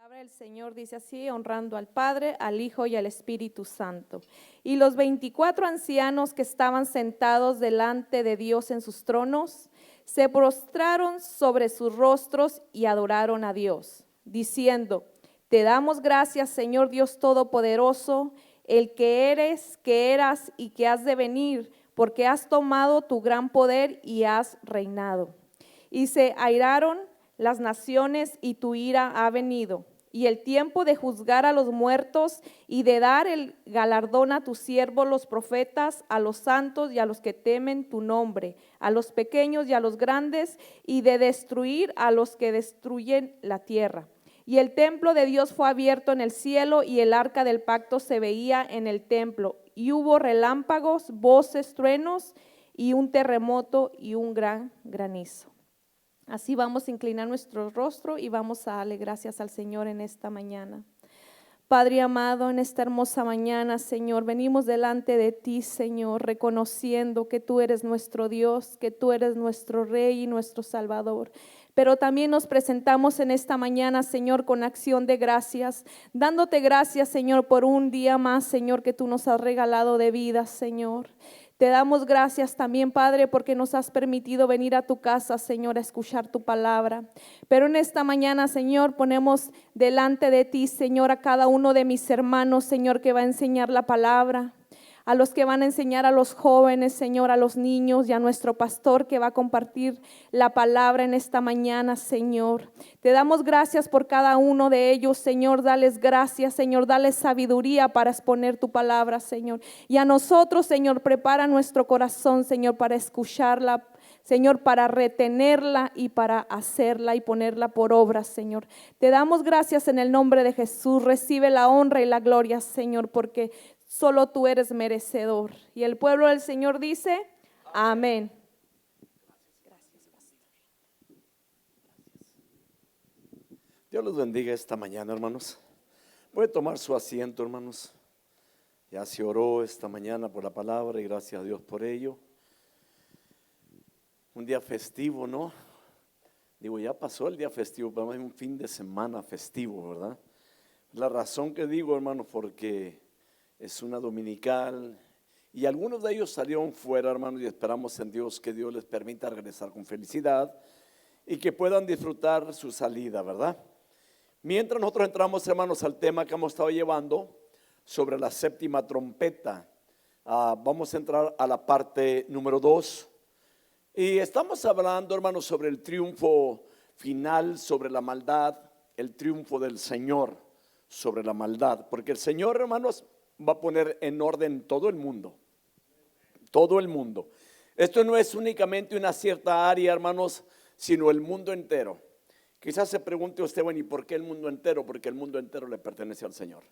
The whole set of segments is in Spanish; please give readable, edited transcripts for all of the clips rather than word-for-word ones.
Palabra del Señor dice así, honrando al Padre, al Hijo y al Espíritu Santo. Y los 24 ancianos que estaban sentados delante de Dios en sus tronos, se postraron sobre sus rostros y adoraron a Dios, diciendo: Te damos gracias, Señor Dios Todopoderoso, el que eres, que eras y que has de venir, porque has tomado tu gran poder y has reinado. Y se airaron las naciones y tu ira ha venido, y el tiempo de juzgar a los muertos y de dar el galardón a tus siervos los profetas, a los santos y a los que temen tu nombre, a los pequeños y a los grandes, y de destruir a los que destruyen la tierra. Y el templo de Dios fue abierto en el cielo, y el arca del pacto se veía en el templo, y hubo relámpagos, voces, truenos, y un terremoto y un gran granizo. Así vamos a inclinar nuestro rostro y vamos a darle gracias al Señor en esta mañana. Padre amado, en esta hermosa mañana, Señor, venimos delante de ti, Señor, reconociendo que tú eres nuestro Dios, que tú eres nuestro Rey y nuestro Salvador. Pero también nos presentamos en esta mañana, Señor, con acción de gracias, dándote gracias, Señor, por un día más, Señor, que tú nos has regalado de vida, Señor. Te damos gracias también, Padre, porque nos has permitido venir a tu casa, Señor, a escuchar tu palabra. Pero en esta mañana, Señor, ponemos delante de ti, Señor, a cada uno de mis hermanos, Señor, que va a enseñar la palabra, a los que van a enseñar a los jóvenes, Señor, a los niños y a nuestro pastor que va a compartir la palabra en esta mañana, Señor. Te damos gracias por cada uno de ellos, Señor. Dales gracias, Señor. Dales sabiduría para exponer tu palabra, Señor. Y a nosotros, Señor, prepara nuestro corazón, Señor, para escucharla, Señor, para retenerla y para hacerla y ponerla por obra, Señor. Te damos gracias en el nombre de Jesús. Recibe la honra y la gloria, Señor, porque solo tú eres merecedor. Y el pueblo del Señor dice: amén. Gracias, pastor. Dios los bendiga esta mañana, hermanos. Puede tomar su asiento, hermanos. Ya se oró esta mañana por la palabra y gracias a Dios por ello. Un día festivo, ¿no? Digo, ya pasó el día festivo, pero es un fin de semana festivo, ¿verdad? La razón que digo, hermanos, porque es una dominical y algunos de ellos salieron fuera, hermanos, y esperamos en Dios que Dios les permita regresar con felicidad y que puedan disfrutar su salida, ¿verdad? Mientras nosotros entramos, hermanos, al tema que hemos estado llevando sobre la séptima trompeta, vamos a entrar a la parte número 2 y estamos hablando, hermanos, sobre el triunfo final sobre la maldad, el triunfo del Señor sobre la maldad, porque el Señor, hermanos, va a poner en orden todo el mundo. Todo el mundo. Esto no es únicamente una cierta área, hermanos, sino el mundo entero. Quizás se pregunte usted, bueno, ¿y por qué el mundo entero? Porque el mundo entero le pertenece al Señor.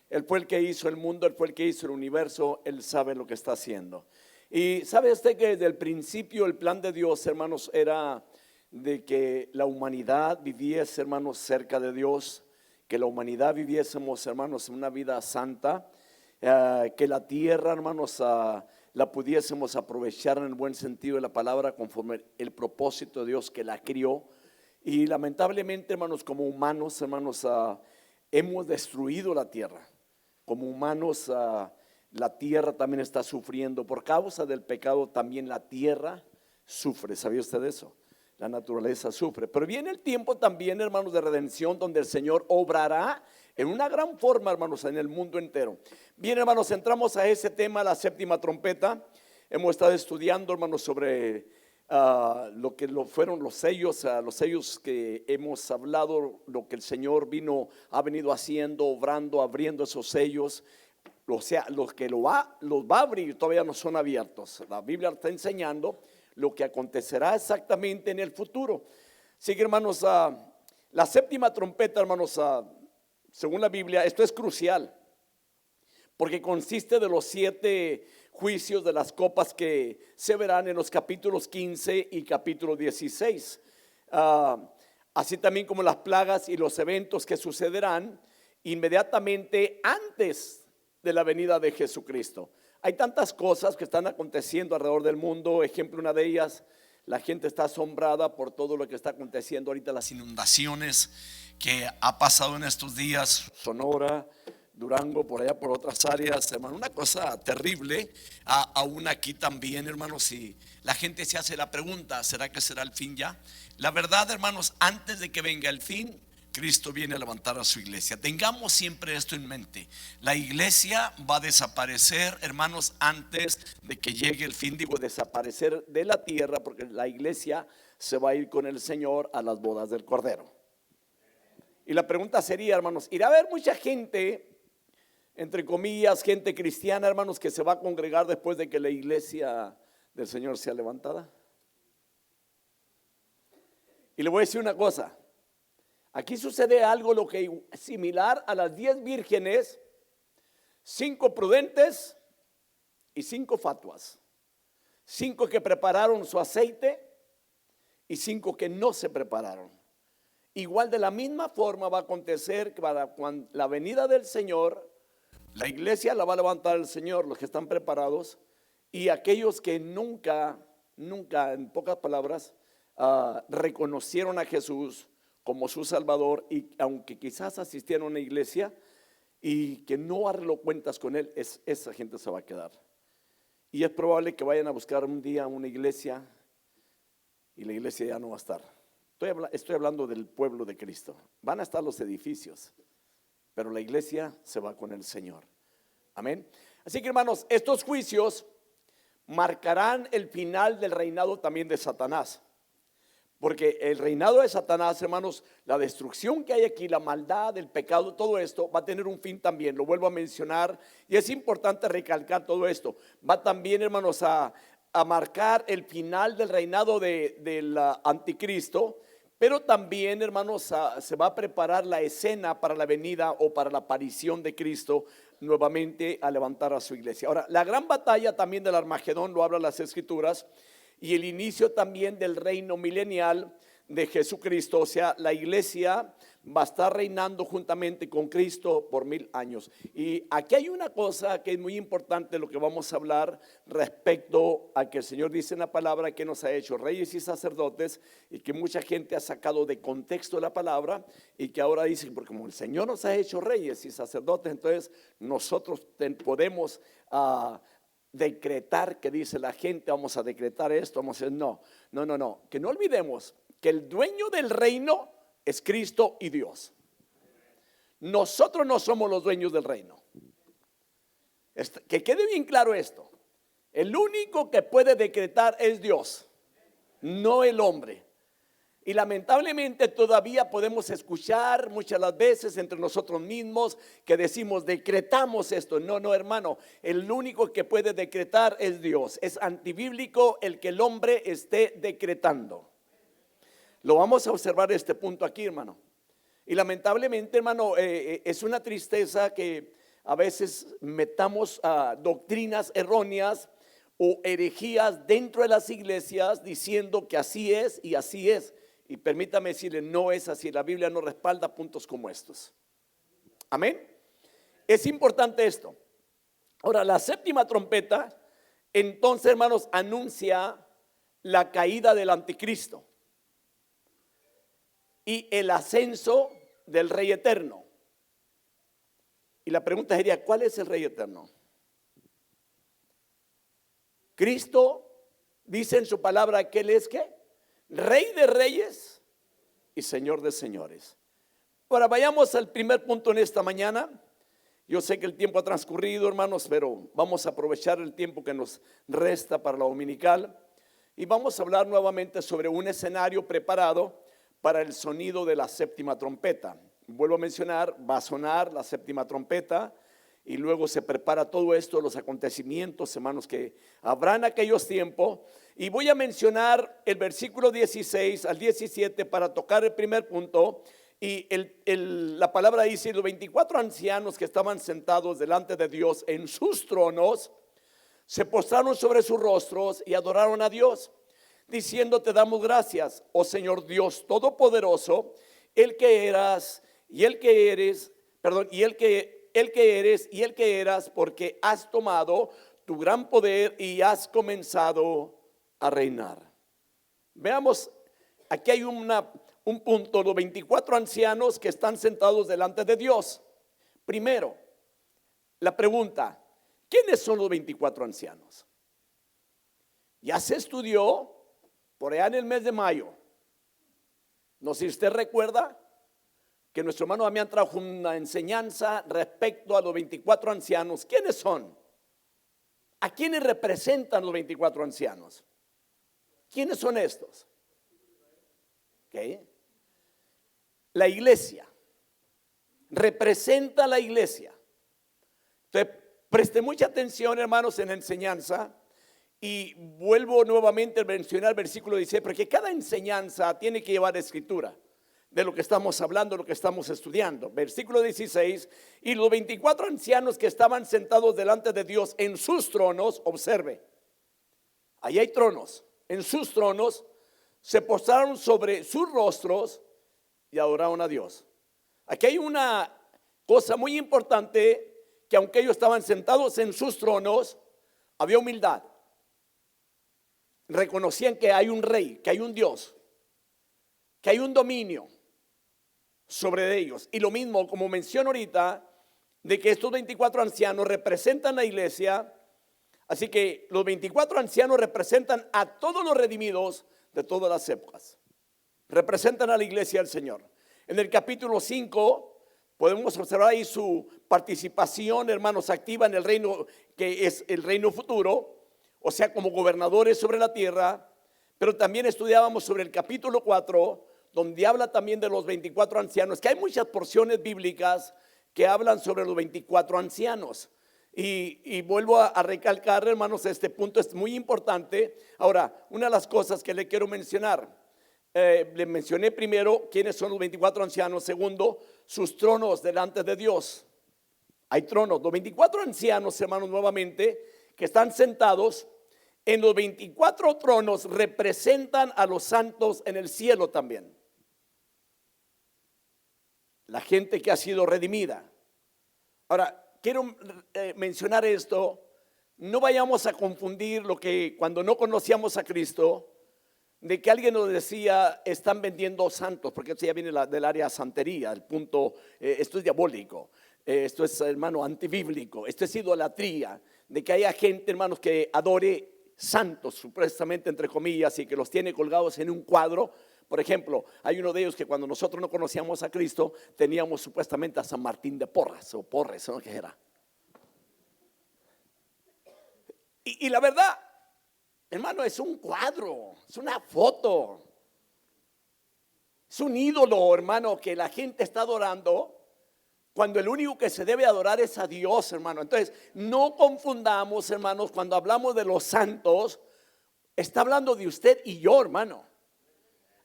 Él fue el que hizo el mundo, Él fue el que hizo el universo, Él sabe lo que está haciendo. Y sabe usted que desde el principio el plan de Dios, hermanos, era de que la humanidad viviese, hermanos, cerca de Dios, que la humanidad viviésemos, hermanos, en una vida santa, que la tierra, hermanos, la pudiésemos aprovechar en el buen sentido de la palabra conforme el propósito de Dios que la crió. Y lamentablemente, hermanos, como humanos, hermanos, hemos destruido la tierra. Como humanos, la tierra también está sufriendo. Por causa del pecado también la tierra sufre. ¿Sabía usted eso? La naturaleza sufre, pero viene el tiempo también, hermanos, de redención, donde el Señor obrará en una gran forma, hermanos, en el mundo entero. Bien, hermanos, entramos a ese tema, la séptima trompeta. Hemos estado estudiando, hermanos, sobre lo que fueron los sellos que hemos hablado, lo que el Señor ha venido haciendo, obrando, abriendo esos sellos. O sea, los que los va a abrir todavía no son abiertos. La Biblia está enseñando lo que acontecerá exactamente en el futuro. Así que, hermanos, la séptima trompeta, hermanos, según la Biblia, esto es crucial, porque consiste de los 7 juicios de las copas que se verán en los capítulos 15 y capítulo 16. Así también como las plagas y los eventos que sucederán inmediatamente antes de la venida de Jesucristo. Hay tantas cosas que están aconteciendo alrededor del mundo. Ejemplo, una de ellas, la gente está asombrada por todo lo que está aconteciendo ahorita, las inundaciones que ha pasado en estos días, Sonora, Durango, por allá por otras áreas, hermano, una cosa terrible, aún aquí también, hermanos, y la gente se hace la pregunta, ¿será que será el fin ya? La verdad, hermanos, antes de que venga el fin, Cristo viene a levantar a su iglesia. Tengamos siempre esto en mente. La iglesia va a desaparecer, hermanos, antes de que llegue el fin. Digo, desaparecer de la tierra, porque la iglesia se va a ir con el Señor a las bodas del Cordero. Y la pregunta sería, hermanos, ¿irá a haber mucha gente, entre comillas, gente cristiana, hermanos, que se va a congregar después de que la iglesia del Señor sea levantada? Y le voy a decir una cosa. Aquí sucede algo lo que similar a las 10 vírgenes, 5 prudentes y 5 fatuas. 5 que prepararon su aceite y 5 que no se prepararon. Igual de la misma forma va a acontecer para cuando la venida del Señor, la iglesia la va a levantar el Señor, los que están preparados, y aquellos que nunca, en pocas palabras, reconocieron a Jesús como su Salvador, y aunque quizás asistieron a una iglesia y que no arregló cuentas con Él, esa gente se va a quedar. Y es probable que vayan a buscar un día una iglesia y la iglesia ya no va a estar. Estoy hablando del pueblo de Cristo. Van a estar los edificios, pero la iglesia se va con el Señor. Amén. Así que, hermanos, estos juicios marcarán el final del reinado también de Satanás. Porque el reinado de Satanás, hermanos, la destrucción que hay aquí, la maldad, el pecado, todo esto va a tener un fin también. Lo vuelvo a mencionar y es importante recalcar todo esto. Va también, hermanos, a marcar el final del reinado del anticristo. Pero también, hermanos, se va a preparar la escena para la venida o para la aparición de Cristo nuevamente a levantar a su iglesia. Ahora, la gran batalla también del Armagedón lo hablan las Escrituras, y el inicio también del reino milenial de Jesucristo. O sea, la iglesia va a estar reinando juntamente con Cristo por 1000 años. Y aquí hay una cosa que es muy importante, lo que vamos a hablar respecto a que el Señor dice en la palabra que nos ha hecho reyes y sacerdotes, y que mucha gente ha sacado de contexto la palabra y que ahora dicen, porque como el Señor nos ha hecho reyes y sacerdotes, entonces nosotros podemos decretar, que dice la gente, vamos a decretar esto, vamos a decir, no, que no olvidemos que el dueño del reino es Cristo y Dios. Nosotros no somos los dueños del reino. Que quede bien claro esto. El único que puede decretar es Dios, no el hombre. Y lamentablemente todavía podemos escuchar muchas las veces entre nosotros mismos que decimos, decretamos esto. No, hermano, el único que puede decretar es Dios. Es antibíblico el que el hombre esté decretando. Lo vamos a observar este punto aquí, hermano. Y lamentablemente, hermano, es una tristeza que a veces metamos doctrinas erróneas o herejías dentro de las iglesias diciendo que así es y así es. Y permítame decirle, no es así. La Biblia no respalda puntos como estos. Amén. Es importante esto. Ahora, la séptima trompeta, entonces, hermanos, anuncia la caída del anticristo y el ascenso del Rey eterno. Y la pregunta sería, ¿cuál es el Rey eterno? Cristo dice en su palabra que Él es ¿qué? Rey de reyes y Señor de señores. Ahora vayamos al primer punto en esta mañana. Yo sé que el tiempo ha transcurrido, hermanos, pero vamos a aprovechar el tiempo que nos resta para la dominical. Y vamos a hablar nuevamente sobre un escenario preparado para el sonido de la séptima trompeta. Vuelvo a mencionar, va a sonar la séptima trompeta. Y luego se prepara todo esto, los acontecimientos, hermanos, que habrá en aquellos tiempos. Y voy a mencionar el versículo 16 al 17 para tocar el primer punto. Y la palabra dice, los 24 ancianos que estaban sentados delante de Dios en sus tronos, se postraron sobre sus rostros y adoraron a Dios, diciendo, te damos gracias, oh Señor Dios Todopoderoso, el que eras y el que eres, el que eres y el que eras, porque has tomado tu gran poder y has comenzado a reinar. Veamos, aquí hay un punto, los 24 ancianos que están sentados delante de Dios. Primero, la pregunta, ¿quiénes son los 24 ancianos? Ya se estudió por allá en el mes de mayo. No sé si usted recuerda que nuestro hermano Damián trajo una enseñanza respecto a los 24 ancianos. ¿Quiénes son? ¿A quiénes representan los 24 ancianos? ¿Quiénes son estos? ¿Okay? La iglesia. Representa la iglesia. Entonces, preste mucha atención, hermanos, en la enseñanza. Y vuelvo nuevamente a mencionar el versículo 16, porque cada enseñanza tiene que llevar escritura de lo que estamos hablando, de lo que estamos estudiando. Versículo 16, y los 24 ancianos que estaban sentados delante de Dios en sus tronos, observe, ahí hay tronos, en sus tronos, se postraron sobre sus rostros y adoraron a Dios. Aquí hay una cosa muy importante, que aunque ellos estaban sentados en sus tronos, había humildad. Reconocían que hay un rey, que hay un Dios, que hay un dominio sobre ellos. Y lo mismo, como menciono ahorita, de que estos 24 ancianos representan la iglesia. Así que los 24 ancianos representan a todos los redimidos de todas las épocas. Representan a la iglesia del Señor. En el capítulo 5 podemos observar ahí su participación, hermanos, activa en el reino que es el reino futuro. O sea, como gobernadores sobre la tierra. Pero también estudiábamos sobre el capítulo 4, donde habla también de los 24 ancianos, que hay muchas porciones bíblicas que hablan sobre los 24 ancianos. Y vuelvo a recalcar, hermanos, este punto es muy importante. Ahora, una de las cosas que le quiero mencionar, le mencioné primero quiénes son los 24 ancianos. Segundo, sus tronos delante de Dios. Hay tronos, los 24 ancianos, hermanos, nuevamente, que están sentados en los 24 tronos, representan a los santos en el cielo también. La gente que ha sido redimida. Ahora, quiero mencionar esto. No vayamos a confundir lo que cuando no conocíamos a Cristo, de que alguien nos decía, están vendiendo santos, porque esto ya viene del área santería, el punto, esto es diabólico, esto es, hermano, antibíblico, esto es idolatría, de que haya gente, hermanos, que adore santos, supuestamente entre comillas, y que los tiene colgados en un cuadro. Por ejemplo, hay uno de ellos que cuando nosotros no conocíamos a Cristo, teníamos supuestamente a San Martín de Porras, o Porres, ¿no? ¿Qué era? Y la verdad, hermano, es un cuadro, es una foto, es un ídolo, hermano, que la gente está adorando, cuando el único que se debe adorar es a Dios, hermano. Entonces, no confundamos, hermanos, cuando hablamos de los santos, está hablando de usted y yo, hermano.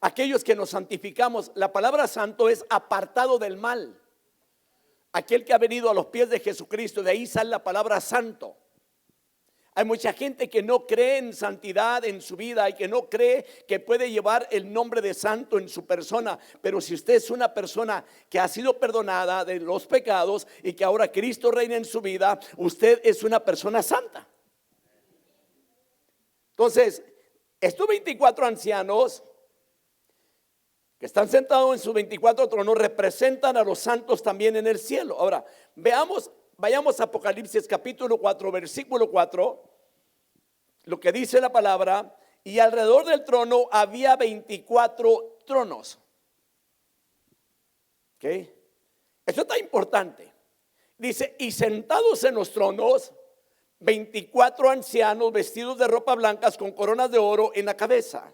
Aquellos que nos santificamos, la palabra santo es apartado del mal. Aquel que ha venido a los pies de Jesucristo, de ahí sale la palabra santo. Hay mucha gente que no cree en santidad en su vida y que no cree que puede llevar el nombre de santo en su persona. Pero si usted es una persona que ha sido perdonada de los pecados y que ahora Cristo reina en su vida, usted es una persona santa. Entonces, estos 24 ancianos que están sentados en sus 24 tronos representan a los santos también en el cielo. Ahora, vayamos a Apocalipsis capítulo 4, versículo 4, lo que dice la palabra, y alrededor del trono había 24 tronos. ¿Ok? Esto está importante. Dice, y sentados en los tronos, 24 ancianos vestidos de ropa blancas con coronas de oro en la cabeza.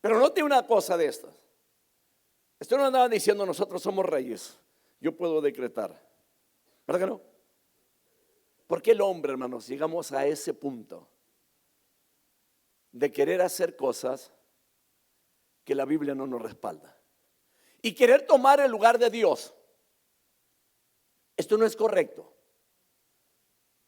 Pero note una cosa de estas. Esto no andaban diciendo nosotros somos reyes, yo puedo decretar, ¿verdad que no? ¿Por qué el hombre, hermanos, llegamos a ese punto de querer hacer cosas que la Biblia no nos respalda y querer tomar el lugar de Dios? Esto no es correcto.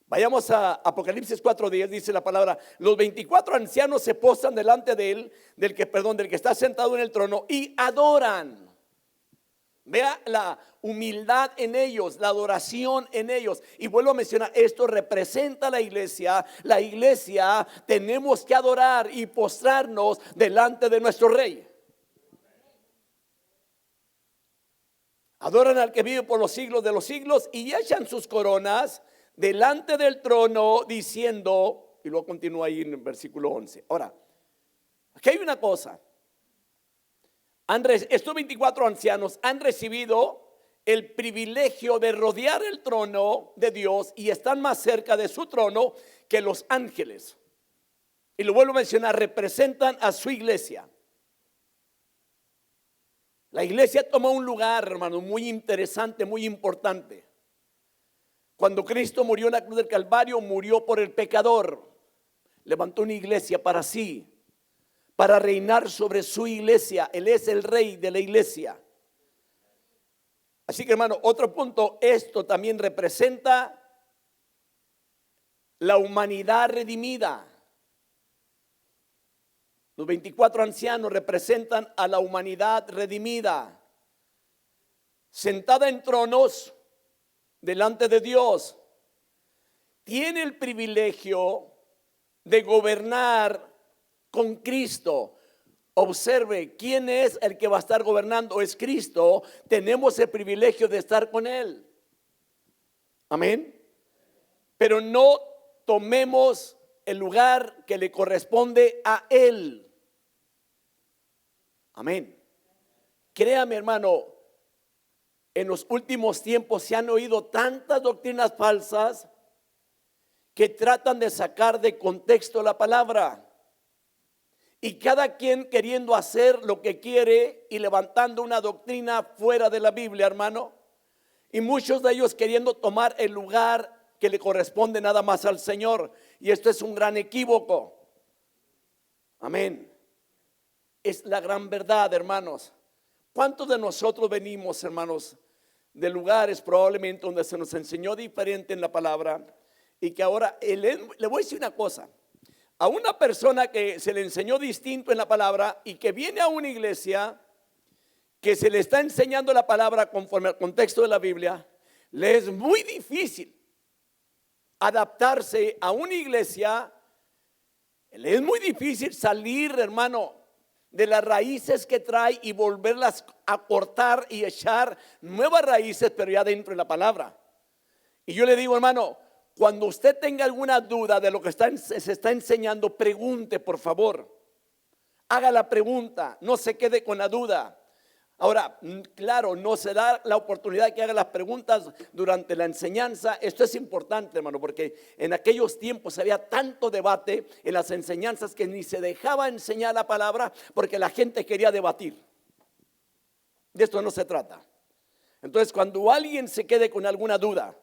Vayamos a Apocalipsis 4:10, dice la palabra, los 24 ancianos se postran delante de él, del que está sentado en el trono y adoran. Vea la humildad en ellos, la adoración en ellos. Y vuelvo a mencionar, esto representa a la iglesia. La iglesia tenemos que adorar y postrarnos delante de nuestro Rey. Adoran al que vive por los siglos de los siglos y echan sus coronas delante del trono diciendo, y luego continúa ahí en el versículo 11. Ahora, aquí hay una cosa. Estos 24 ancianos han recibido el privilegio de rodear el trono de Dios y están más cerca de su trono que los ángeles. Y lo vuelvo a mencionar, representan a su iglesia. La iglesia toma un lugar, hermano, muy interesante, muy importante. Cuando Cristo murió en la cruz del Calvario, murió por el pecador. Levantó una iglesia para sí, para reinar sobre su iglesia. Él es el rey de la iglesia. Así que, hermano, otro punto, esto también representa la humanidad redimida. Los 24 ancianos representan a la humanidad redimida, sentada en tronos delante de Dios. Tiene el privilegio de gobernar con Cristo. Observe, ¿quién es el que va a estar gobernando? Es Cristo. Tenemos el privilegio de estar con Él. Amén. Pero no tomemos el lugar que le corresponde a Él. Amén. Créame, hermano, en los últimos tiempos se han oído tantas doctrinas falsas que tratan de sacar de contexto la palabra. Y cada quien queriendo hacer lo que quiere y levantando una doctrina fuera de la Biblia, hermano. Y muchos de ellos queriendo tomar el lugar que le corresponde nada más al Señor. Y esto es un gran equívoco. Amén. Es la gran verdad, hermanos. ¿Cuántos de nosotros venimos, hermanos, de lugares probablemente donde se nos enseñó diferente en la palabra y que ahora, le voy a decir una cosa, a una persona que se le enseñó distinto en la palabra y que viene a una iglesia que se le está enseñando la palabra conforme al contexto de la Biblia, le es muy difícil adaptarse a una iglesia, le es muy difícil salir, hermano, de las raíces que trae y volverlas a cortar y echar nuevas raíces, pero ya dentro de la palabra. Y yo le digo, hermano, cuando usted tenga alguna duda de lo que se está enseñando, pregunte, por favor. Haga la pregunta, no se quede con la duda. Ahora, claro, no se da la oportunidad de que haga las preguntas durante la enseñanza. Esto es importante, hermano, porque en aquellos tiempos había tanto debate en las enseñanzas que ni se dejaba enseñar la palabra porque la gente quería debatir. De esto no se trata. Entonces, cuando alguien se quede con alguna duda,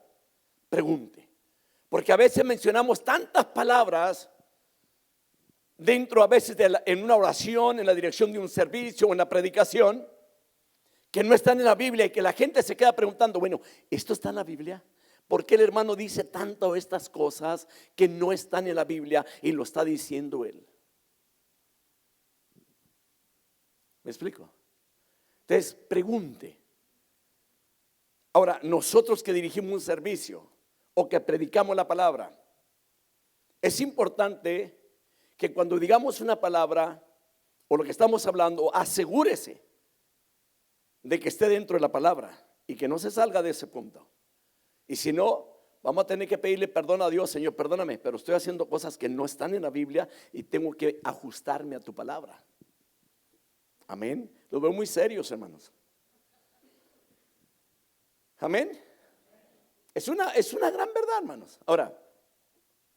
pregunte. Porque a veces mencionamos tantas palabras dentro a veces en una oración, en la dirección de un servicio o en la predicación, que no están en la Biblia y que la gente se queda preguntando, bueno, ¿esto está en la Biblia? ¿Por qué el hermano dice tanto estas cosas que no están en la Biblia y lo está diciendo él? ¿Me explico? Entonces, pregunte. Ahora, nosotros que dirigimos un servicio o que predicamos la palabra, es importante que cuando digamos una palabra o lo que estamos hablando, asegúrese de que esté dentro de la palabra y que no se salga de ese punto. Y si no, vamos a tener que pedirle perdón a Dios. Señor, perdóname, pero estoy haciendo cosas que no están en la Biblia y tengo que ajustarme a tu palabra. Amén. Los veo muy serios, hermanos. Amén. Es una gran verdad, hermanos. Ahora,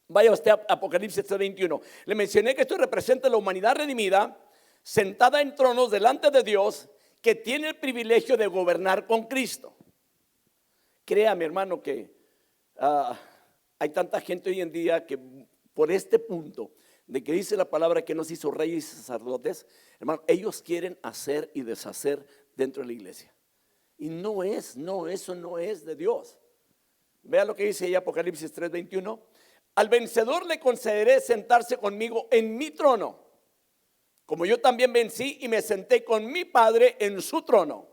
vaya usted a Apocalipsis 3:21. Le mencioné que esto representa la humanidad redimida, sentada en tronos delante de Dios, que tiene el privilegio de gobernar con Cristo. Créame, hermano, que hay tanta gente hoy en día que por este punto de que dice la palabra que nos hizo reyes y sacerdotes, hermano, ellos quieren hacer y deshacer dentro de la iglesia. Y eso no es de Dios. Vea lo que dice ahí Apocalipsis 3:21. Al vencedor le concederé sentarse conmigo en mi trono, como yo también vencí y me senté con mi Padre en su trono.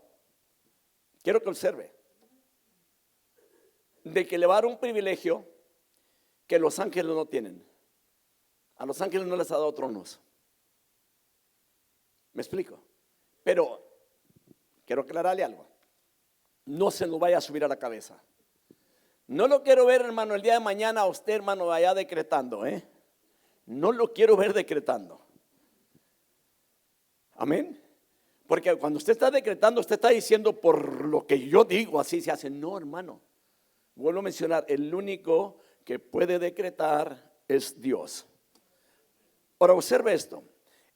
quiero que observe, de que le va a dar un privilegio que los ángeles no tienen. A los ángeles no les ha dado tronos. ¿Me explico? Pero quiero aclararle algo. No se nos vaya a subir a la cabeza. No lo quiero ver, hermano, el día de mañana a usted, hermano, vaya decretando, No lo quiero ver decretando. Amén. Porque cuando usted está decretando, usted está diciendo por lo que yo digo, así se hace. No, hermano. Vuelvo a mencionar, el único que puede decretar es Dios. Ahora observe esto.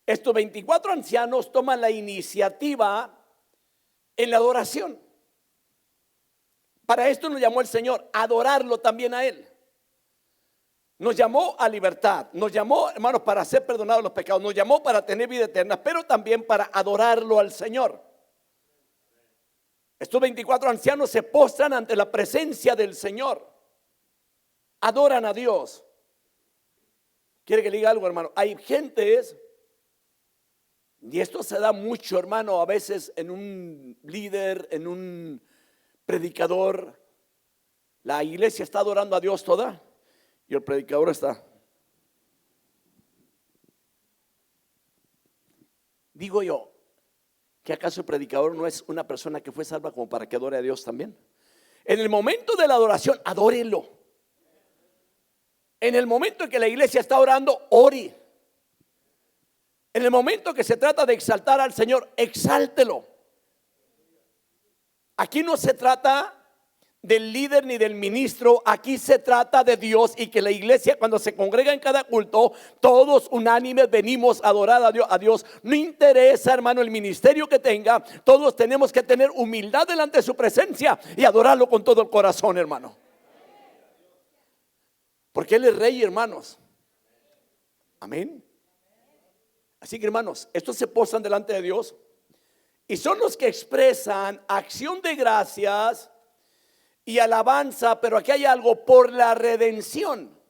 Estos 24 ancianos toman la iniciativa en la adoración. Para esto nos llamó el Señor, adorarlo también a Él. Nos llamó a libertad, nos llamó, hermanos, para ser perdonados los pecados, nos llamó para tener vida eterna, pero también para adorarlo al Señor. Estos 24 ancianos se postran ante la presencia del Señor, adoran a Dios. ¿Quiere que le diga algo, hermano? Hay gentes, y esto se da mucho, hermano, a veces en un líder, en un predicador. La iglesia está adorando a Dios toda y el predicador está. Digo yo, ¿que acaso el predicador no es una persona que fue salva como para que adore a Dios también? En el momento de la adoración, adórelo. En el momento en que la iglesia está orando, ore. En el momento que se trata de exaltar al Señor, exáltelo. Aquí no se trata del líder ni del ministro, aquí se trata de Dios, y que la iglesia, cuando se congrega en cada culto, todos unánimes venimos a adorar a Dios. No interesa, hermano, el ministerio que tenga, todos tenemos que tener humildad delante de su presencia y adorarlo con todo el corazón, hermano. Porque Él es rey, hermanos. Amén. Así que, hermanos, estos se postran delante de Dios y son los que expresan acción de gracias y alabanza, pero aquí hay algo: por la redención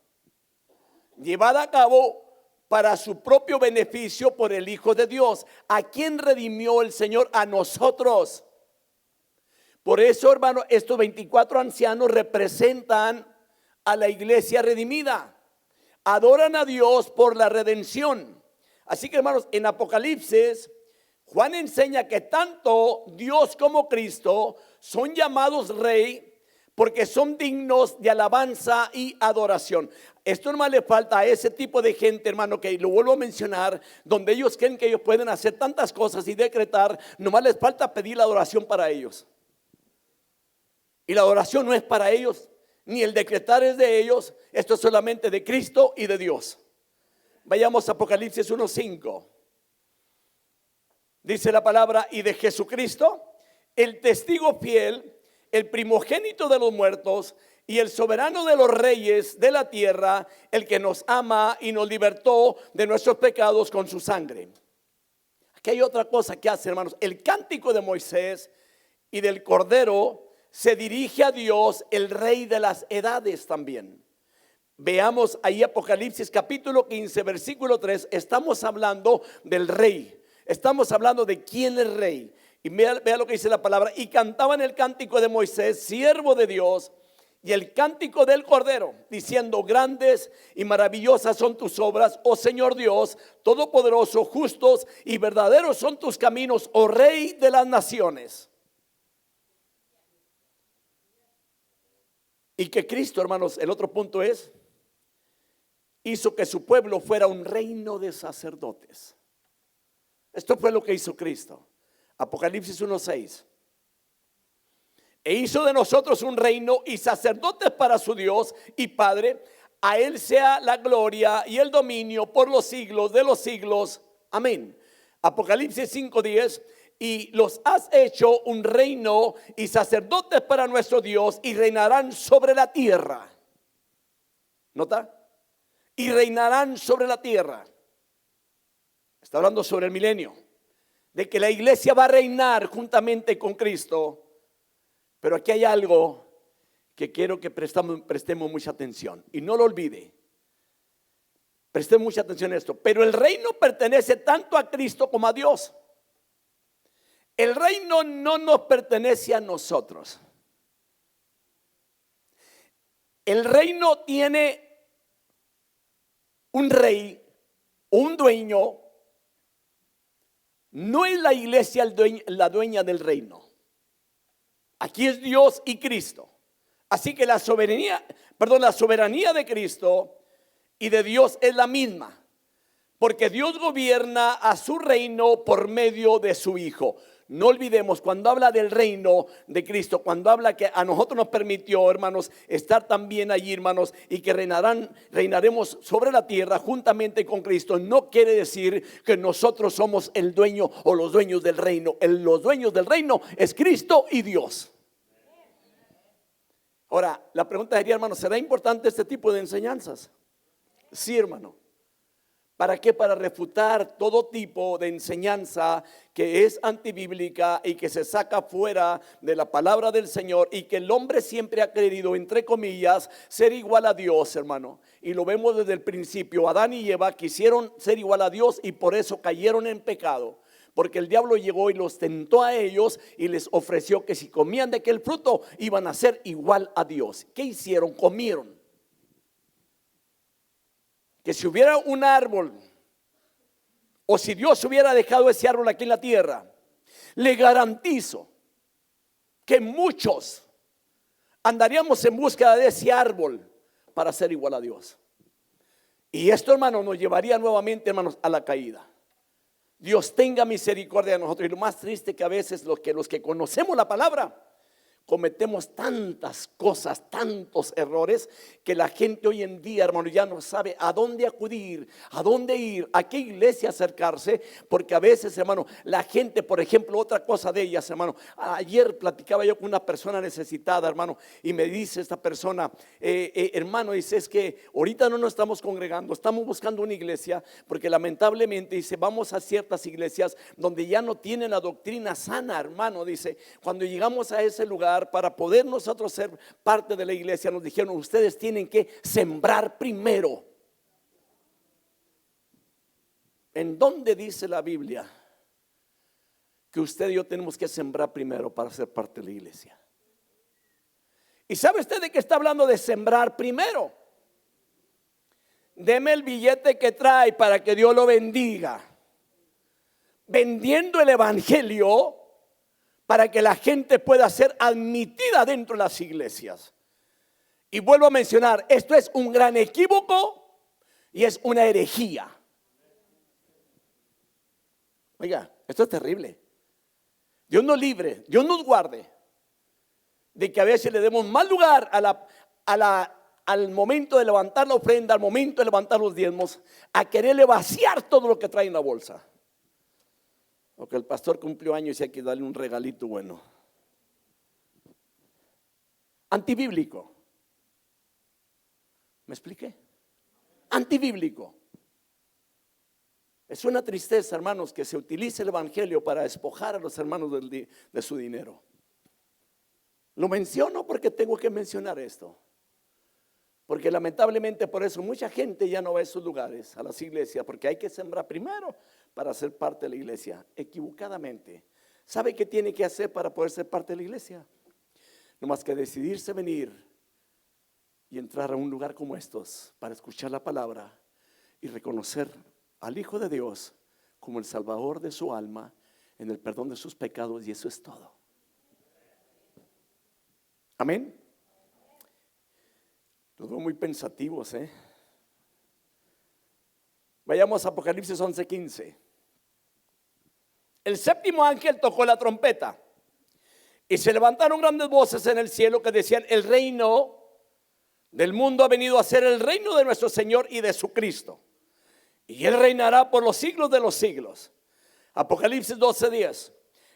llevada a cabo para su propio beneficio por el Hijo de Dios. ¿A quién redimió el Señor? A nosotros. Por eso, hermano, estos 24 ancianos representan a la iglesia redimida. Adoran a Dios por la redención. Así que, hermanos, en Apocalipsis, Juan enseña que tanto Dios como Cristo son llamados rey porque son dignos de alabanza y adoración. Esto nomás le falta a ese tipo de gente, hermano, que lo vuelvo a mencionar, donde ellos creen que ellos pueden hacer tantas cosas y decretar. Nomás les falta pedir la adoración para ellos. Y la adoración no es para ellos, ni el decretar es de ellos. Esto es solamente de Cristo y de Dios. Vayamos a Apocalipsis 1:5. Dice la palabra: y de Jesucristo, el testigo fiel, el primogénito de los muertos y el soberano de los reyes de la tierra, el que nos ama y nos libertó de nuestros pecados con su sangre. Aquí hay otra cosa que hace, hermanos. El cántico de Moisés y del Cordero se dirige a Dios, el Rey de las edades también. Veamos ahí Apocalipsis capítulo 15, versículo 3. Estamos hablando del Rey. Estamos hablando de quién es Rey. Y vea lo que dice la palabra: y cantaban el cántico de Moisés, siervo de Dios, y el cántico del Cordero, diciendo: grandes y maravillosas son tus obras, oh Señor Dios todopoderoso, justos y verdaderos son tus caminos, oh Rey de las naciones. Y que Cristo, hermanos, el otro punto es: hizo que su pueblo fuera un reino de sacerdotes. Esto fue lo que hizo Cristo. Apocalipsis 1:6. E hizo de nosotros un reino y sacerdotes para su Dios y Padre. A Él sea la gloria y el dominio por los siglos de los siglos. Amén. Apocalipsis 5:10. Y los has hecho un reino y sacerdotes para nuestro Dios, y reinarán sobre la tierra. ¿Nota? Y reinarán sobre la tierra. Está hablando sobre el milenio, de que la iglesia va a reinar juntamente con Cristo. Pero aquí hay algo que quiero que prestemos mucha atención, y no lo olvide. Prestemos mucha atención a esto. Pero el reino pertenece tanto a Cristo como a Dios. El reino no nos pertenece a nosotros. El reino tiene un rey, un dueño. No es la iglesia la dueña del reino. Aquí es Dios y Cristo. Así que la soberanía de Cristo y de Dios es la misma. Porque Dios gobierna a su reino por medio de su Hijo. No olvidemos, cuando habla del reino de Cristo, cuando habla que a nosotros nos permitió, hermanos, estar también allí, hermanos, y que reinaremos sobre la tierra juntamente con Cristo, no quiere decir que nosotros somos el dueño o los dueños del reino. Los dueños del reino es Cristo y Dios. Ahora, la pregunta sería, hermano, ¿será importante este tipo de enseñanzas? Sí, hermano. ¿Para qué? Para refutar todo tipo de enseñanza que es antibíblica y que se saca fuera de la palabra del Señor, y que el hombre siempre ha querido, entre comillas, ser igual a Dios, hermano. Y lo vemos desde el principio. Adán y Eva quisieron ser igual a Dios y por eso cayeron en pecado. Porque el diablo llegó y los tentó a ellos y les ofreció que si comían de aquel fruto iban a ser igual a Dios. ¿Qué hicieron? Comieron. Que si hubiera un árbol, o si Dios hubiera dejado ese árbol aquí en la tierra, le garantizo que muchos andaríamos en búsqueda de ese árbol para ser igual a Dios. Y esto, hermano, nos llevaría nuevamente, hermanos, a la caída. Dios tenga misericordia de nosotros. Y lo más triste que a veces los que conocemos la palabra cometemos tantas cosas, tantos errores, que la gente hoy en día, hermano, ya no sabe a dónde acudir, a dónde ir, a qué iglesia acercarse. Porque a veces, hermano, la gente, por ejemplo, otra cosa de ellas, hermano, ayer platicaba yo con una persona necesitada, hermano, y me dice esta persona, hermano, dice, es que ahorita no nos estamos congregando, estamos buscando una iglesia, porque lamentablemente, dice, vamos a ciertas iglesias donde ya no tienen la doctrina sana, hermano. Dice, cuando llegamos a ese lugar, para poder nosotros ser parte de la iglesia, nos dijeron, ustedes tienen que sembrar primero. ¿En dónde dice la Biblia que usted y yo tenemos que sembrar primero para ser parte de la iglesia? ¿Y sabe usted de qué está hablando de sembrar primero? Deme el billete que trae para que Dios lo bendiga, vendiendo el evangelio para que la gente pueda ser admitida dentro de las iglesias. Y vuelvo a mencionar, esto es un gran equívoco y es una herejía. Oiga, esto es terrible. Dios nos libre, Dios nos guarde de que a veces le demos más lugar al momento de levantar la ofrenda, al momento de levantar los diezmos, a quererle vaciar todo lo que trae en la bolsa. O que el pastor cumplió años y hay que darle un regalito bueno. Antibíblico. ¿Me expliqué? Antibíblico. Es una tristeza, hermanos, que se utilice el evangelio para despojar a los hermanos de su dinero. Lo menciono porque tengo que mencionar esto. Porque lamentablemente por eso mucha gente ya no va a esos lugares, a las iglesias, porque hay que sembrar primero para ser parte de la iglesia. Equivocadamente. ¿Sabe qué tiene que hacer para poder ser parte de la iglesia? No más que decidirse venir y entrar a un lugar como estos para escuchar la palabra y reconocer al Hijo de Dios como el Salvador de su alma, en el perdón de sus pecados, y eso es todo. Amén. Los veo muy pensativos, Vayamos a Apocalipsis 11:15. El séptimo ángel tocó la trompeta y se levantaron grandes voces en el cielo que decían: el reino del mundo ha venido a ser el reino de nuestro Señor y de su Cristo, y Él reinará por los siglos de los siglos. Apocalipsis 12:10.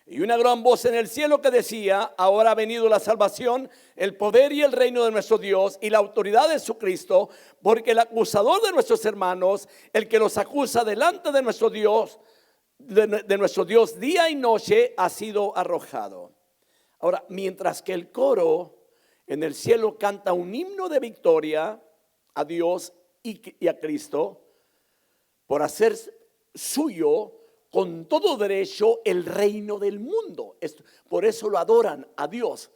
Y una gran voz en el cielo que decía: ahora ha venido la salvación, el poder y el reino de nuestro Dios y la autoridad de su Cristo, porque el acusador de nuestros hermanos, el que los acusa delante de nuestro Dios, de nuestro Dios día y noche, ha sido arrojado. Ahora, mientras que el coro en el cielo canta un himno de victoria a Dios y a Cristo por hacer suyo con todo derecho el reino del mundo. Por eso lo adoran a Dios,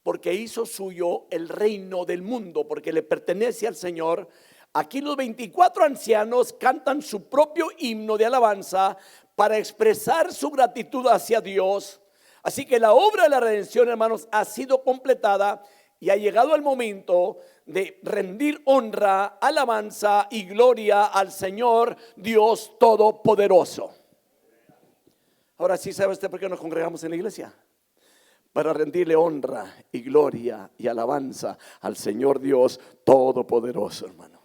porque hizo suyo el reino del mundo, porque le pertenece al Señor. Aquí los 24 ancianos cantan su propio himno de alabanza para expresar su gratitud hacia Dios. Así que la obra de la redención, hermanos, ha sido completada y ha llegado el momento de rendir honra, alabanza y gloria al Señor Dios Todopoderoso. Ahora sí, ¿sabe usted por qué nos congregamos en la iglesia? Para rendirle honra y gloria y alabanza al Señor Dios Todopoderoso, hermano.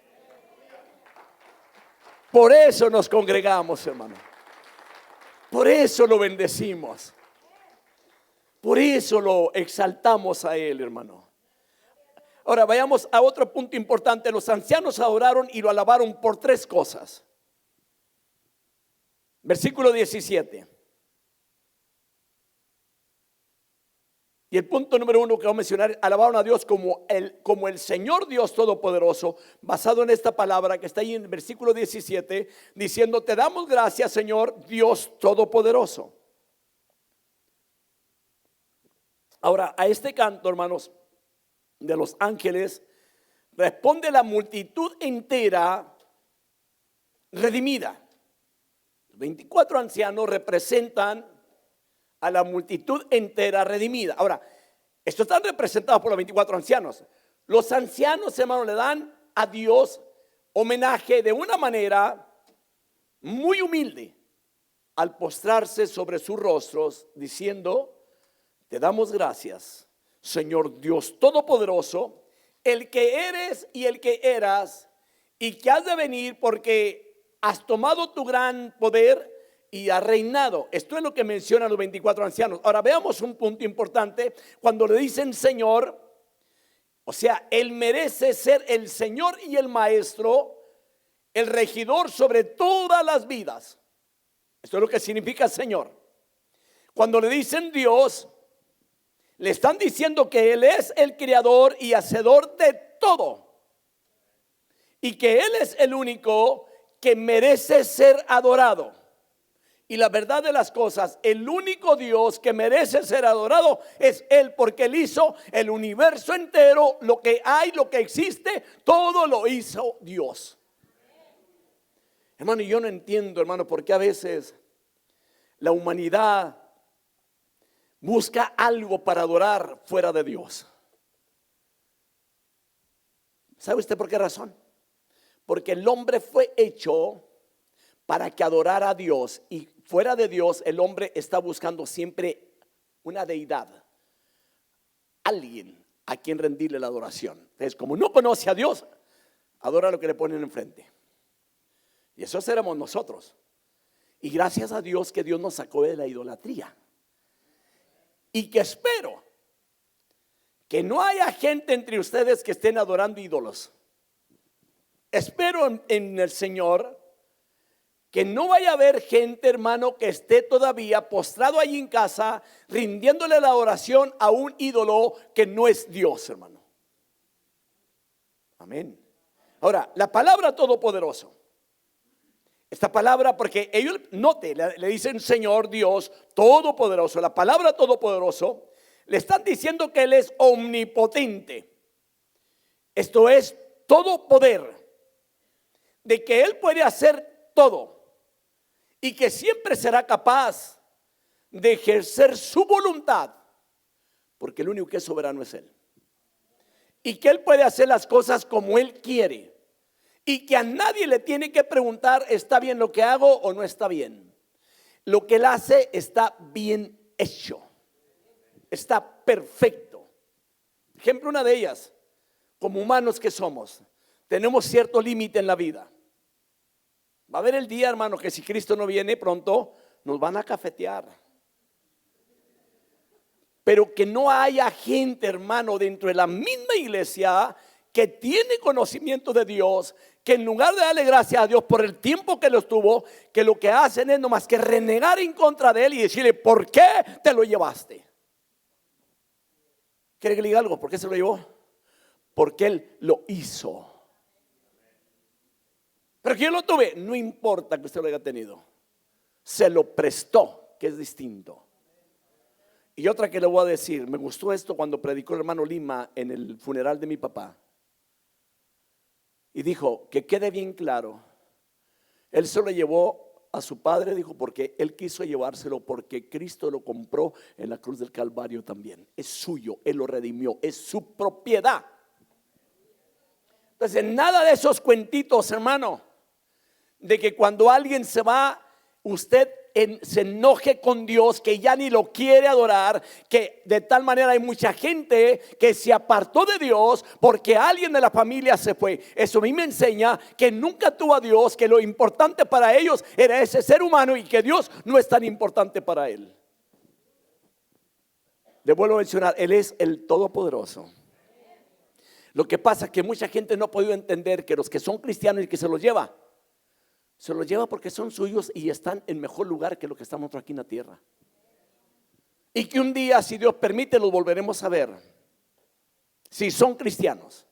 Por eso nos congregamos, hermano. Por eso lo bendecimos. Por eso lo exaltamos a Él, hermano. Ahora vayamos a otro punto importante. Los ancianos adoraron y lo alabaron por 3 cosas. Versículo 17. Y el punto número 1 que vamos a mencionar, alabaron a Dios como el Señor Dios Todopoderoso, basado en esta palabra que está ahí en el versículo 17, diciendo: te damos gracias, Señor Dios Todopoderoso. Ahora, a este canto, hermanos, de los ángeles, responde la multitud entera redimida. 24 ancianos representan a la multitud entera redimida. Ahora, estos están representados por los 24 ancianos. Los ancianos, hermanos, le dan a Dios homenaje de una manera muy humilde al postrarse sobre sus rostros, diciendo: te damos gracias, Señor Dios Todopoderoso, el que eres y el que eras y que has de venir, porque has tomado tu gran poder y ha reinado. Esto es lo que mencionan los 24 ancianos. Ahora veamos un punto importante. Cuando le dicen Señor, o sea, Él merece ser el Señor y el Maestro, el regidor sobre todas las vidas. Esto es lo que significa Señor. Cuando le dicen Dios, le están diciendo que Él es el creador y hacedor de todo, y que Él es el único que merece ser adorado. Y la verdad de las cosas, el único Dios que merece ser adorado es Él, porque Él hizo el universo entero, lo que hay, lo que existe, todo lo hizo Dios. Hermano, yo no entiendo, hermano, por qué a veces la humanidad busca algo para adorar fuera de Dios. ¿Sabe usted por qué razón? Porque el hombre fue hecho para que adorara a Dios, y fuera de Dios el hombre está buscando siempre una deidad, alguien a quien rendirle la adoración. Entonces, como no conoce a Dios, adora lo que le ponen enfrente. Y eso éramos nosotros. Y gracias a Dios que Dios nos sacó de la idolatría. Y que espero que no haya gente entre ustedes que estén adorando ídolos. Espero en el Señor que no vaya a haber gente, hermano, que esté todavía postrado allí en casa rindiéndole la oración a un ídolo que no es Dios, hermano. Amén. Ahora, la palabra todopoderoso. Esta palabra, porque ellos, note, le dicen Señor Dios Todopoderoso. La palabra todopoderoso, le están diciendo que Él es omnipotente. Esto es todo poder, de que Él puede hacer todo y que siempre será capaz de ejercer su voluntad, porque el único que es soberano es Él. Y que Él puede hacer las cosas como Él quiere. Y que a nadie le tiene que preguntar: ¿está bien lo que hago o no está bien? Lo que Él hace está bien hecho. Está perfecto. Ejemplo, una de ellas, como humanos que somos, tenemos cierto límite en la vida. Va a haber el día, hermano, que si Cristo no viene pronto, nos van a cafetear. Pero que no haya gente, hermano, dentro de la misma iglesia que tiene conocimiento de Dios, que en lugar de darle gracias a Dios por el tiempo que lo tuvo, que lo que hacen es nomás que renegar en contra de Él y decirle: ¿por qué te lo llevaste? ¿Quiere que le diga algo? ¿Por qué se lo llevó? Porque Él lo hizo. Pero que yo lo tuve, no importa que usted lo haya tenido. se lo prestó, que es distinto. Y otra que le voy a decir, me gustó esto cuando predicó el hermano Lima en el funeral de mi papá. Y dijo, que quede bien claro, él se lo llevó a su padre, dijo, porque él quiso llevárselo, porque Cristo lo compró en la cruz del Calvario también. Es suyo, él lo redimió, es su propiedad. Entonces, nada de esos cuentitos, hermano, de que cuando alguien se va, usted se enoje con Dios, que ya ni lo quiere adorar, que de tal manera hay mucha gente que se apartó de Dios porque alguien de la familia se fue. Eso a mí me enseña que nunca tuvo a Dios, que lo importante para ellos era ese ser humano y que Dios no es tan importante para él. Le vuelvo a mencionar, Él es el Todopoderoso. Lo que pasa es que mucha gente no ha podido entender que los que son cristianos y que se los lleva porque son suyos y están en mejor lugar que lo que estamos nosotros aquí en la tierra. Y que un día, si Dios permite, los volveremos a ver, si son cristianos.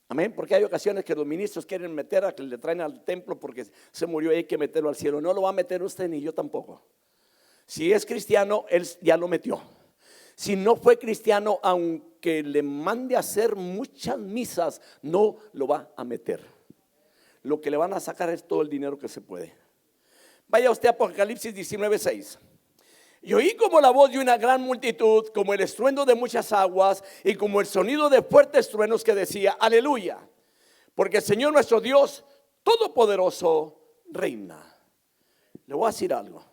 Amén, porque hay ocasiones que los ministros quieren meter a que le traen al templo porque se murió y hay que meterlo al cielo. No lo va a meter usted ni yo tampoco. Si es cristiano, él ya lo metió. Si no fue cristiano, aunque le mande a hacer muchas misas, no lo va a meter. Lo que le van a sacar es todo el dinero que se puede. Vaya usted a Apocalipsis 19:6. Y oí como la voz de una gran multitud, como el estruendo de muchas aguas y como el sonido de fuertes truenos que decía, aleluya, porque el Señor nuestro Dios Todopoderoso reina. Le voy a decir algo.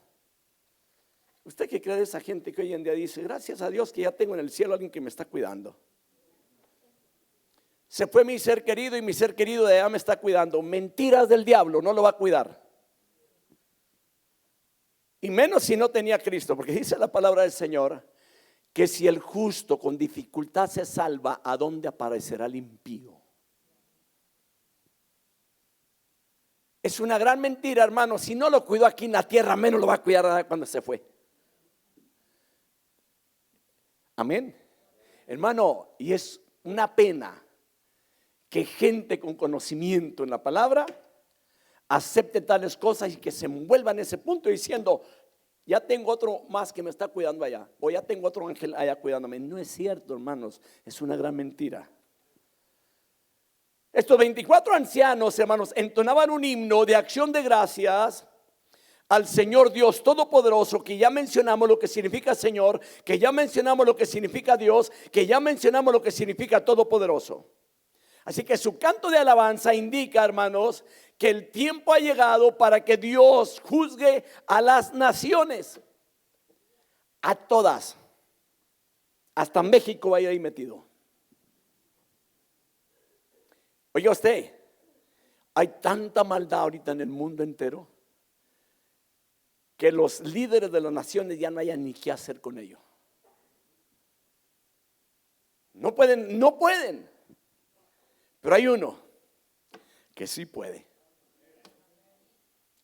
¿Usted qué cree de esa gente que hoy en día dice, gracias a Dios que ya tengo en el cielo alguien que me está cuidando? Se fue mi ser querido y mi ser querido de allá me está cuidando. Mentiras del diablo, no lo va a cuidar. Y menos si no tenía a Cristo, porque dice la palabra del Señor que si el justo con dificultad se salva, ¿a dónde aparecerá el impío? Es una gran mentira, hermano. Si no lo cuidó aquí en la tierra, menos lo va a cuidar cuando se fue. Amén. Hermano, y es una pena que gente con conocimiento en la palabra acepte tales cosas y que se envuelva en ese punto diciendo, ya tengo otro más que me está cuidando allá, o ya tengo otro ángel allá cuidándome. No es cierto, hermanos, es una gran mentira. Estos 24 ancianos, hermanos, entonaban un himno de acción de gracias al Señor Dios Todopoderoso, que ya mencionamos lo que significa Señor, que ya mencionamos lo que significa Dios, que ya mencionamos lo que significa Todopoderoso. Así que su canto de alabanza indica, hermanos, que el tiempo ha llegado para que Dios juzgue a las naciones, a todas, hasta México va a ir ahí metido. Oiga usted, hay tanta maldad ahorita en el mundo entero que los líderes de las naciones ya no hayan ni qué hacer con ello. No pueden. Pero hay uno que sí puede.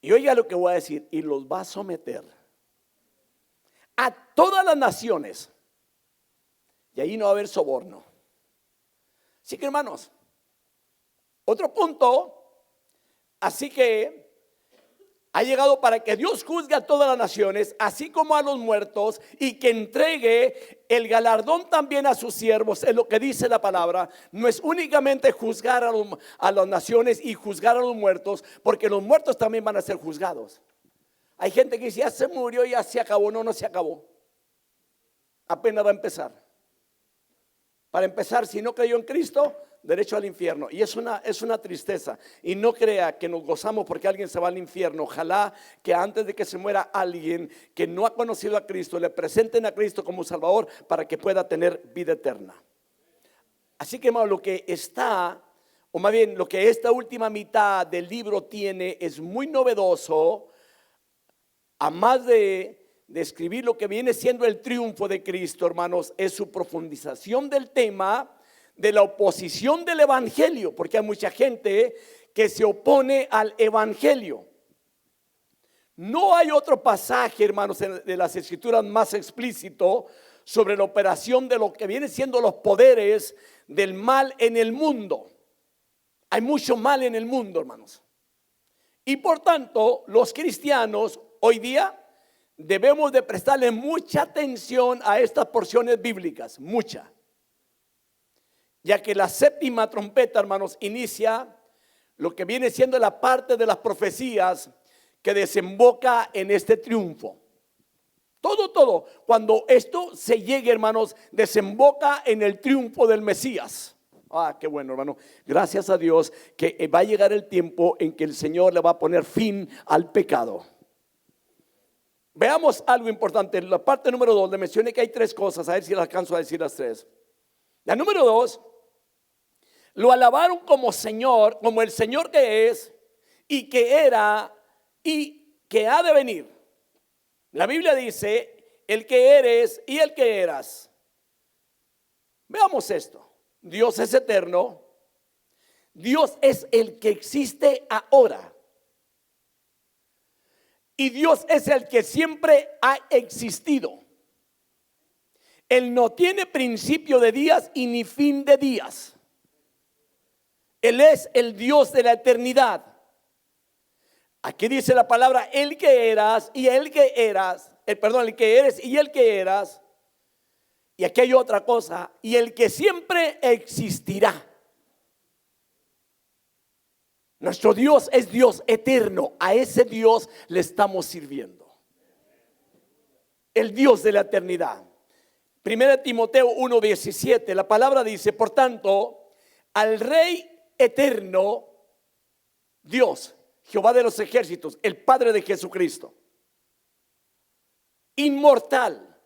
Y oiga lo que voy a decir, y los va a someter a todas las naciones. Y ahí no va a haber soborno. Así que, hermanos, otro punto, así que ha llegado para que Dios juzgue a todas las naciones, así como a los muertos, y que entregue el galardón también a sus siervos. Es lo que dice la palabra. No es únicamente juzgar a las naciones y juzgar a los muertos, porque los muertos también van a ser juzgados. Hay gente que dice, ya se murió, ya se acabó. No, no se acabó. Apenas va a empezar. Para empezar, si no creyó en Cristo, derecho al infierno. Y es una tristeza. Y no crea que nos gozamos porque alguien se va al infierno. Ojalá que antes de que se muera alguien que no ha conocido a Cristo, le presenten a Cristo como Salvador para que pueda tener vida eterna. Así que, hermano, lo que está, o más bien lo que esta última mitad del libro tiene es muy novedoso. A más de escribir lo que viene siendo el triunfo de Cristo, hermanos, es su profundización del tema de la oposición del evangelio, porque hay mucha gente que se opone al evangelio. No hay otro pasaje, hermanos, de las escrituras más explícito sobre la operación de lo que viene siendo los poderes del mal en el mundo. Hay mucho mal en el mundo, hermanos. Y por tanto, los cristianos hoy día debemos de prestarle mucha atención a estas porciones bíblicas, mucha. Ya que la séptima trompeta, hermanos, inicia lo que viene siendo la parte de las profecías que desemboca en este triunfo. Todo, cuando esto se llegue, hermanos, desemboca en el triunfo del Mesías. Ah, qué bueno, hermano. Gracias a Dios que va a llegar el tiempo en que el Señor le va a poner fin al pecado. Veamos algo importante. En la parte número 2 le mencioné que hay 3 cosas. A ver si las alcanzo a decir las 3. La número 2, lo alabaron como Señor, como el Señor que es y que era y que ha de venir. La Biblia dice, el que eres y el que eras. Veamos esto. Dios es eterno. Dios es el que existe ahora. Y Dios es el que siempre ha existido. Él no tiene principio de días y ni fin de días. Él es el Dios de la eternidad. Aquí dice la palabra, el que eras y el que eras, el que eres y el que eras. Y aquí hay otra cosa, y el que siempre existirá. Nuestro Dios es Dios eterno, a ese Dios le estamos sirviendo. El Dios de la eternidad. 1 Timoteo 1:17, la palabra dice, por tanto, al Rey eterno, Dios, Jehová de los ejércitos, el Padre de Jesucristo, inmortal,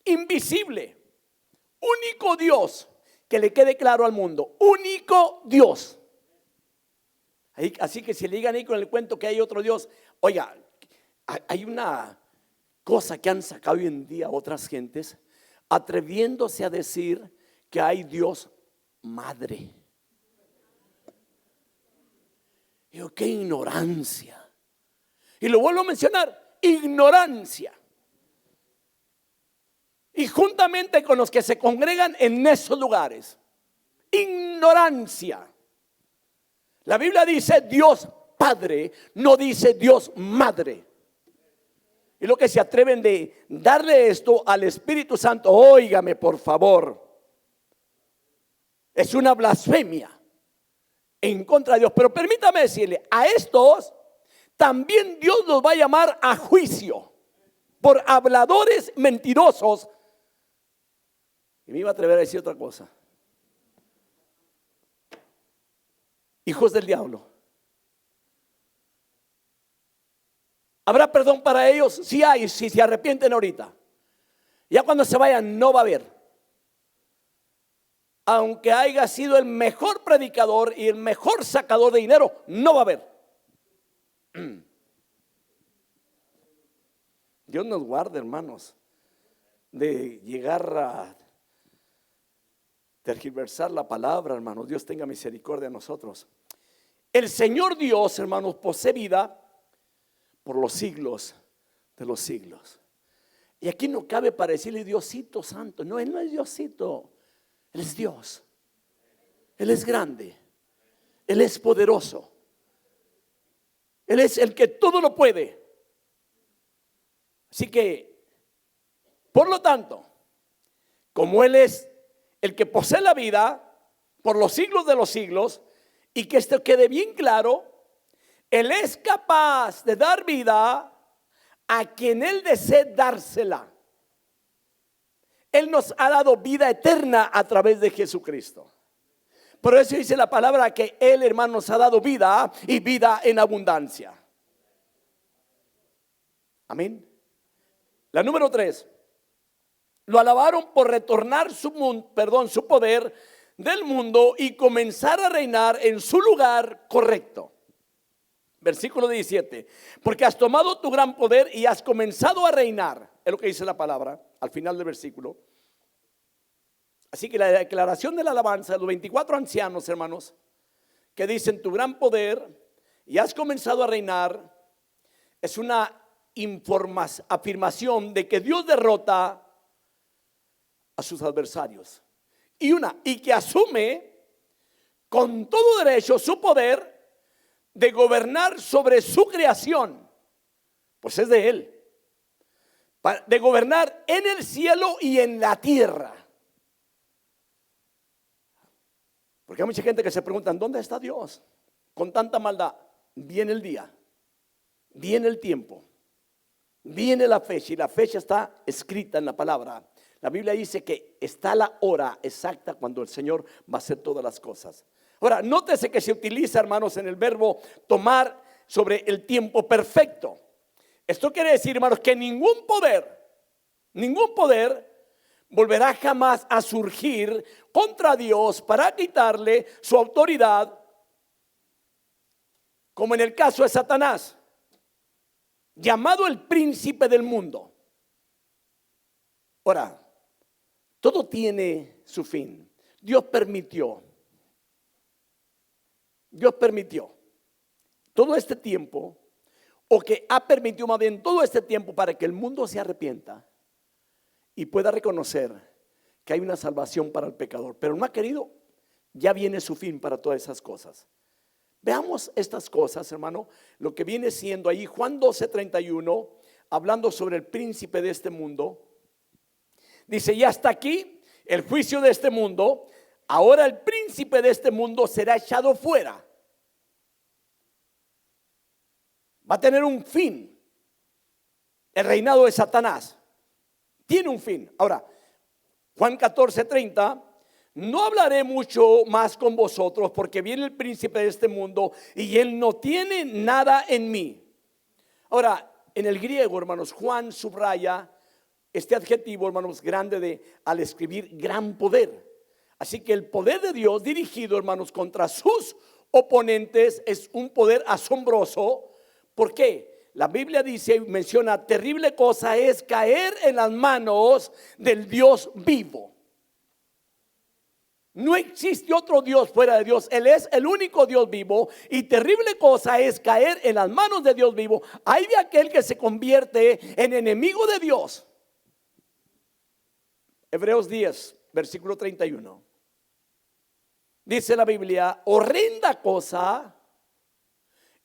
invisible, único Dios, que le quede claro al mundo, único Dios. Así que si le digan ahí con el cuento que hay otro Dios, oiga, hay una cosa que han sacado hoy en día otras gentes, atreviéndose a decir que hay Dios madre. Digo, qué ignorancia. Y lo vuelvo a mencionar, ignorancia. Y juntamente con los que se congregan en esos lugares, ignorancia. La Biblia dice Dios Padre, no dice Dios Madre. Y lo que se atreven de darle esto al Espíritu Santo, óigame por favor, es una blasfemia en contra de Dios. Pero permítame decirle, a estos también Dios los va a llamar a juicio por habladores mentirosos. Y me iba a atrever a decir otra cosa. Hijos del diablo. ¿Habrá perdón para ellos? Sí hay, si se arrepienten ahorita. Ya cuando se vayan no va a haber. Aunque haya sido el mejor predicador y el mejor sacador de dinero, no va a haber. Dios nos guarde, hermanos, de llegar a tergiversar la palabra, hermanos. Dios tenga misericordia de nosotros. El Señor Dios, hermanos, posee vida por los siglos de los siglos. Y aquí no cabe para decirle Diosito santo. No, Él no es Diosito. Él es Dios. Él es grande. Él es poderoso. Él es el que todo lo puede. Así que, por lo tanto, como Él es el que posee la vida por los siglos de los siglos, y que esto quede bien claro, Él es capaz de dar vida a quien Él desee dársela. Él nos ha dado vida eterna a través de Jesucristo. Por eso dice la palabra que Él, hermano, nos ha dado vida y vida en abundancia. Amén. La número 3. Lo alabaron por retornar su poder del mundo y comenzar a reinar en su lugar correcto. Versículo 17. Porque has tomado tu gran poder y has comenzado a reinar. Es lo que dice la palabra al final del versículo. Así que la declaración de la alabanza de los 24 ancianos, hermanos, que dicen tu gran poder y has comenzado a reinar, es una afirmación de que Dios derrota a sus adversarios. Y que asume con todo derecho su poder de gobernar sobre su creación, pues es de Él. De gobernar en el cielo y en la tierra. Porque hay mucha gente que se pregunta, ¿dónde está Dios? Con tanta maldad. Viene el día, viene el tiempo, viene la fecha, y la fecha está escrita en la palabra. La Biblia dice que está la hora exacta cuando el Señor va a hacer todas las cosas. Ahora, nótese que se utiliza, hermanos, en el verbo tomar sobre el tiempo perfecto. Esto quiere decir, hermanos, que ningún poder volverá jamás a surgir contra Dios para quitarle su autoridad, como en el caso de Satanás, llamado el príncipe del mundo. Ahora, todo tiene su fin. Dios permitió todo este tiempo, o que ha permitido más bien todo este tiempo, para que el mundo se arrepienta y pueda reconocer que hay una salvación para el pecador. Pero no ha querido, ya viene su fin para todas esas cosas. Veamos estas cosas, hermano, lo que viene siendo ahí Juan 12:31, hablando sobre el príncipe de este mundo. Dice, ya está aquí el juicio de este mundo, ahora el príncipe de este mundo será echado fuera. Va a tener un fin. El reinado de Satanás tiene un fin. Ahora, Juan 14:30, no hablaré mucho más con vosotros, porque viene el príncipe de este mundo y él no tiene nada en mí. Ahora, en el griego, hermanos, Juan subraya este adjetivo, hermanos, grande al escribir gran poder. Así que el poder de Dios dirigido, hermanos, contra sus oponentes es un poder asombroso. ¿Por qué? La Biblia dice y menciona, terrible cosa es caer en las manos del Dios vivo. No existe otro Dios fuera de Dios. Él es el único Dios vivo, y terrible cosa es caer en las manos de Dios vivo. Hay de aquel que se convierte en enemigo de Dios. Hebreos 10, versículo 31. Dice la Biblia, horrenda cosa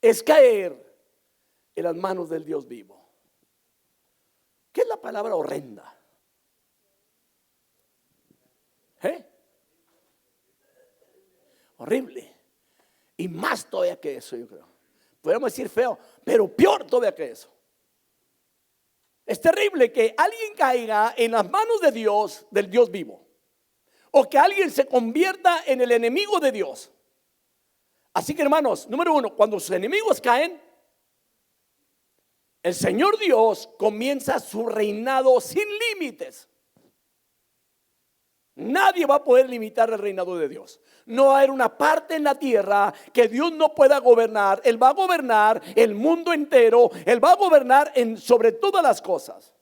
es caer en las manos del Dios vivo. ¿Qué es la palabra horrenda? Horrible. Y más todavía que eso, yo creo. Podemos decir feo, pero peor todavía que eso. Es terrible que alguien caiga en las manos de Dios, del Dios vivo, o que alguien se convierta en el enemigo de Dios. Así que, hermanos, número uno, cuando sus enemigos caen, el Señor Dios comienza su reinado sin límites. Nadie va a poder limitar el reinado de Dios. No va a haber una parte en la tierra que Dios no pueda gobernar. Él va a gobernar el mundo entero. Él va a gobernar sobre todas las cosas.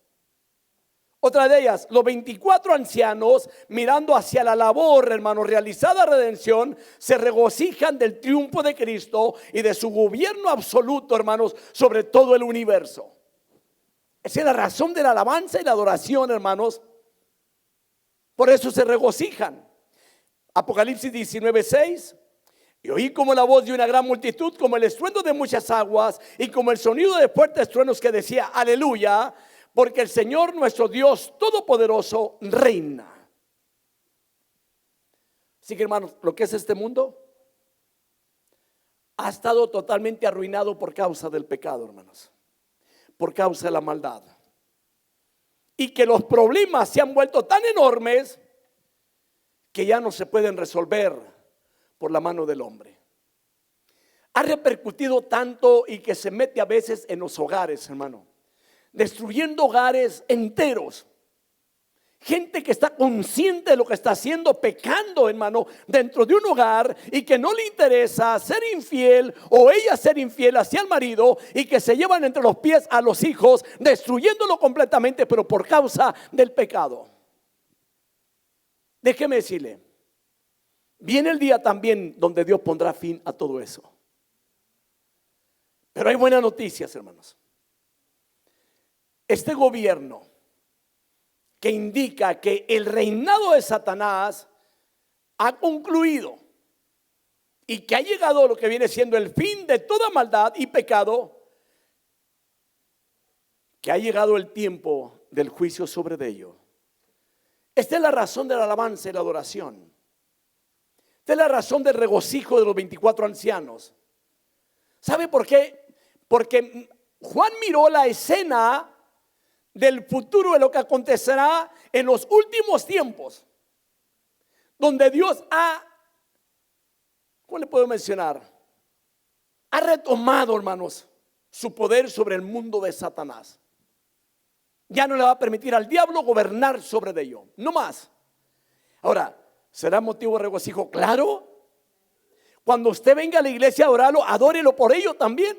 Otra de ellas, los 24 ancianos, mirando hacia la labor, hermanos, realizada redención, se regocijan del triunfo de Cristo y de su gobierno absoluto, hermanos, sobre todo el universo. Esa es la razón de la alabanza y la adoración, hermanos. Por eso se regocijan. Apocalipsis 19:6. Y oí como la voz de una gran multitud, como el estruendo de muchas aguas, y como el sonido de fuertes truenos, que decía, aleluya, porque el Señor nuestro Dios Todopoderoso reina. Así que, hermanos, lo que es este mundo ha estado totalmente arruinado por causa del pecado, hermanos, por causa de la maldad. Y que los problemas se han vuelto tan enormes que ya no se pueden resolver por la mano del hombre. Ha repercutido tanto y que se mete a veces en los hogares, hermano, destruyendo hogares enteros. Gente que está consciente de lo que está haciendo, pecando, hermano, dentro de un hogar, y que no le interesa ser infiel o ella ser infiel hacia el marido, y que se llevan entre los pies a los hijos, destruyéndolo completamente, pero por causa del pecado. Déjeme decirle, viene el día también donde Dios pondrá fin a todo eso. Pero hay buenas noticias, hermanos. Este gobierno que indica que el reinado de Satanás ha concluido y que ha llegado lo que viene siendo el fin de toda maldad y pecado, que ha llegado el tiempo del juicio sobre ello. Esta es la razón de la alabanza y la adoración. Esta es la razón del regocijo de los 24 ancianos. ¿Sabe por qué? Porque Juan miró la escena del futuro, de lo que acontecerá en los últimos tiempos, donde Dios ¿cómo le puedo mencionar? Ha retomado, hermanos, su poder sobre el mundo de Satanás. Ya no le va a permitir al diablo gobernar sobre ello, no más. Ahora, ¿será motivo de regocijo? Claro. Cuando usted venga a la iglesia a adorarlo, adórelo por ello también.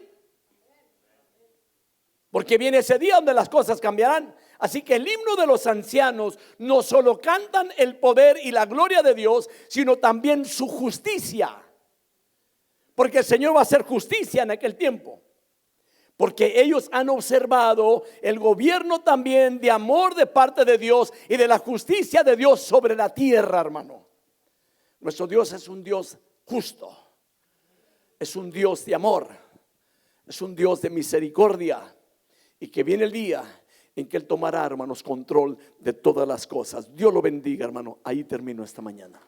Porque viene ese día donde las cosas cambiarán. Así que el himno de los ancianos no solo cantan el poder y la gloria de Dios, sino también su justicia. Porque el Señor va a hacer justicia en aquel tiempo. Porque ellos han observado el gobierno también de amor de parte de Dios y de la justicia de Dios sobre la tierra, hermano. Nuestro Dios es un Dios justo. Es un Dios de amor. Es un Dios de misericordia. Y que viene el día en que Él tomará, hermanos, control de todas las cosas. Dios lo bendiga, hermano. Ahí termino esta mañana.